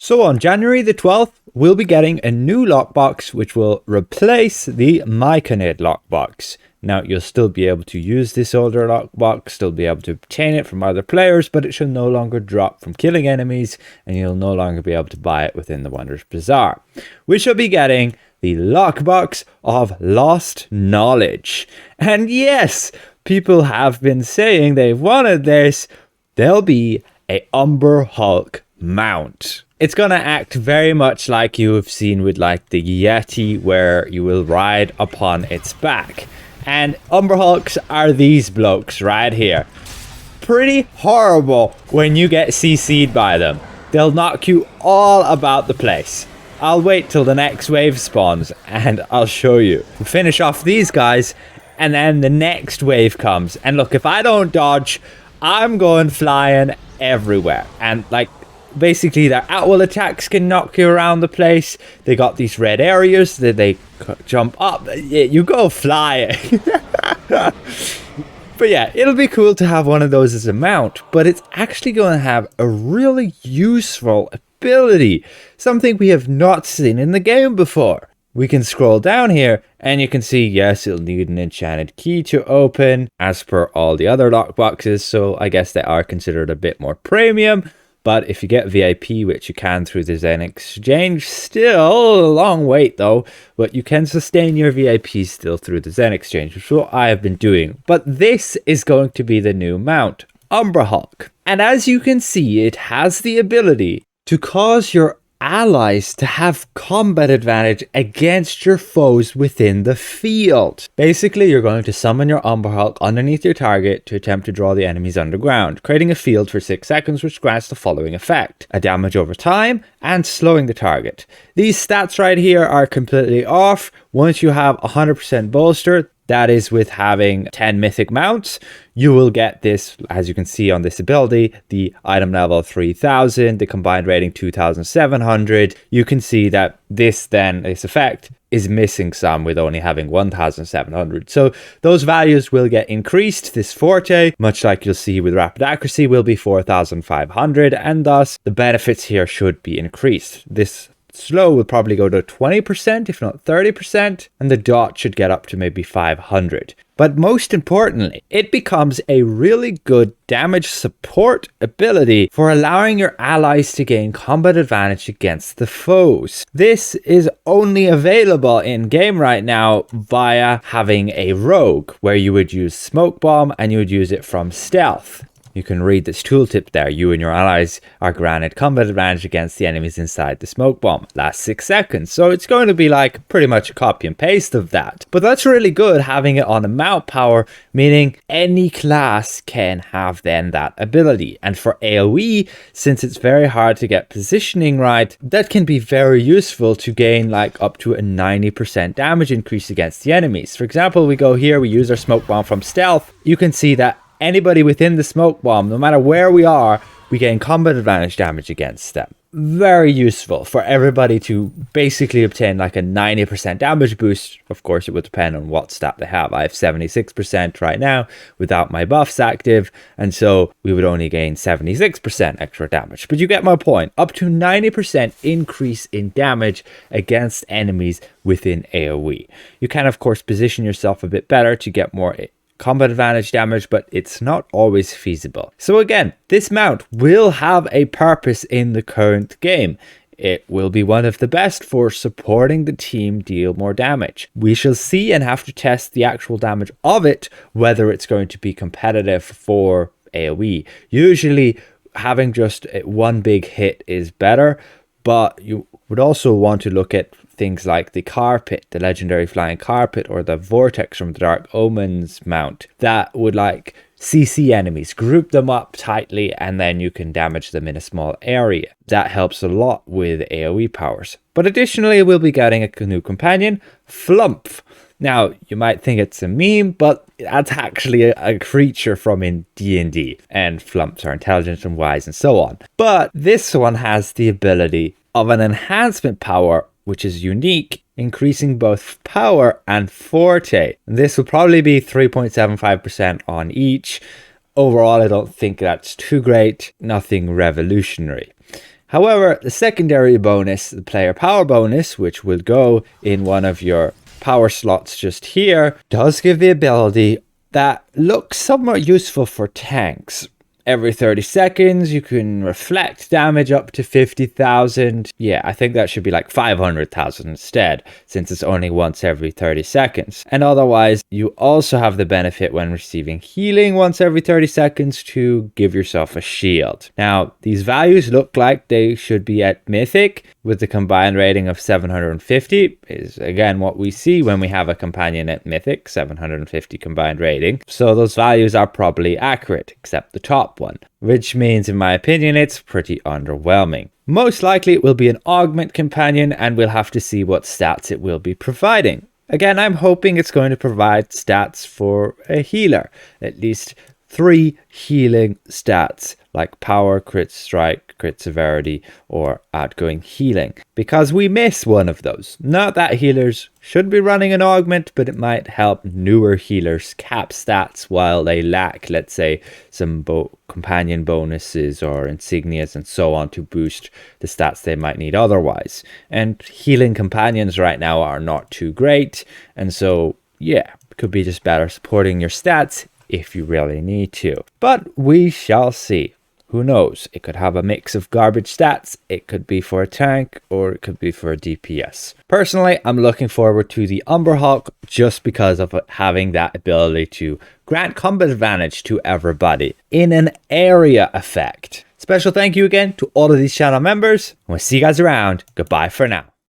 So on January the 12th, we'll be getting a new lockbox which will replace the Myconid Lockbox. Now, you'll still be able to use this older lockbox, still be able to obtain it from other players, but it shall no longer drop from killing enemies, and you'll no longer be able to buy it within the Wondrous Bazaar. We shall be getting the Lockbox of Lost Knowledge. And yes, people have been saying they've wanted this. There'll be a Umber Hulk mount. It's going to act very much like you have seen with like the Yeti, where you will ride upon its back. And Umber Hulks are these blokes right here. Pretty horrible when you get CC'd by them. They'll knock you all about the place. I'll wait till the next wave spawns and I'll show you. We'll finish off these guys and then the next wave comes. And look, if I don't dodge, I'm going flying everywhere. And like, basically their at-will attacks can knock you around the place. They got these red areas that they jump up. You go flying. But yeah, it'll be cool to have one of those as a mount, but it's actually going to have a really useful ability, something we have not seen in the game before. We can scroll down here and you can see, yes, it'll need an enchanted key to open as per all the other lockboxes, so I guess they are considered a bit more premium. But if you get VIP, which you can through the Zen Exchange, still a long wait though, but you can sustain your VIP still through the Zen Exchange, which is what I have been doing. But this is going to be the new mount, Umber Hulk. And as you can see, it has the ability to cause your allies to have combat advantage against your foes within the field. Basically, you're going to summon your Umber Hulk underneath your target to attempt to draw the enemies underground, creating a field for 6 seconds which grants the following effect: a damage over time and slowing the target. These stats right here are completely off. Once you have 100% bolster, that is with having 10 mythic mounts, you will get this, as you can see on this ability, the item level 3000, the combined rating 2700. You can see that this effect is missing some with only having 1700. So those values will get increased. This forte, much like you'll see with rapid accuracy, will be 4500, and thus the benefits here should be increased. This slow will probably go to 20%, if not 30%, and the dot should get up to maybe 500. But most importantly, it becomes a really good damage support ability for allowing your allies to gain combat advantage against the foes. This is only available in game right now via having a rogue, where you would use smoke bomb and you would use it from stealth. You can read this tooltip there. You and your allies are granted combat advantage against the enemies inside the smoke bomb. Lasts 6 seconds. So it's going to be like pretty much a copy and paste of that. But that's really good having it on a mount power, meaning any class can have then that ability. And for AoE, since it's very hard to get positioning right, that can be very useful to gain like up to a 90% damage increase against the enemies. For example, we go here, we use our smoke bomb from stealth. You can see that anybody within the smoke bomb, no matter where we are, we gain combat advantage damage against them. Very useful for everybody to basically obtain like a 90% damage boost. Of course, it would depend on what stat they have. I have 76% right now without my buffs active, and so we would only gain 76% extra damage. But you get my point. Up to 90% increase in damage against enemies within AoE. You can, of course, position yourself a bit better to get more combat advantage damage, but it's not always feasible. So again, this mount will have a purpose in the current game. It will be one of the best for supporting the team deal more damage. We shall see and have to test the actual damage of it, whether it's going to be competitive for AoE. Usually having just one big hit is better, but you would also want to look at things like the carpet, the legendary flying carpet, or the vortex from the Dark Omens mount that would like CC enemies, group them up tightly, and then you can damage them in a small area. That helps a lot with AoE powers. But additionally, we'll be getting a new companion, Flumph. Now, you might think it's a meme, but that's actually a creature from in D&D, and Flumphs are intelligent and wise and so on. But this one has the ability of an enhancement power, which is unique, increasing both power and forte. And this will probably be 3.75% on each. Overall, I don't think that's too great, nothing revolutionary. However, the secondary bonus, the player power bonus, which will go in one of your power slots just here, does give the ability that looks somewhat useful for tanks. Every 30 seconds, you can reflect damage up to 50,000. Yeah, I think that should be like 500,000 instead, since it's only once every 30 seconds. And otherwise, you also have the benefit when receiving healing once every 30 seconds to give yourself a shield. Now, these values look like they should be at mythic, with the combined rating of 750, is again what we see when we have a companion at mythic, 750 combined rating. So those values are probably accurate, except the top one, which means in my opinion it's pretty underwhelming. Most likely it will be an augment companion, and we'll have to see what stats it will be providing. Again, I'm hoping it's going to provide stats for a healer, at least 3 healing stats like power, crit strike, crit severity, or outgoing healing, because we miss one of those. Not that healers should be running an augment, but it might help newer healers cap stats while they lack, let's say, some companion bonuses or insignias and so on to boost the stats they might need otherwise. And healing companions right now are not too great, and so yeah, could be just better supporting your stats if you really need to. But we shall see. Who knows? It could have a mix of garbage stats, it could be for a tank, or it could be for a DPS. Personally, I'm looking forward to the Umber Hulk just because of having that ability to grant combat advantage to everybody in an area effect. Special thank you again to all of these channel members, and we'll see you guys around. Goodbye for now.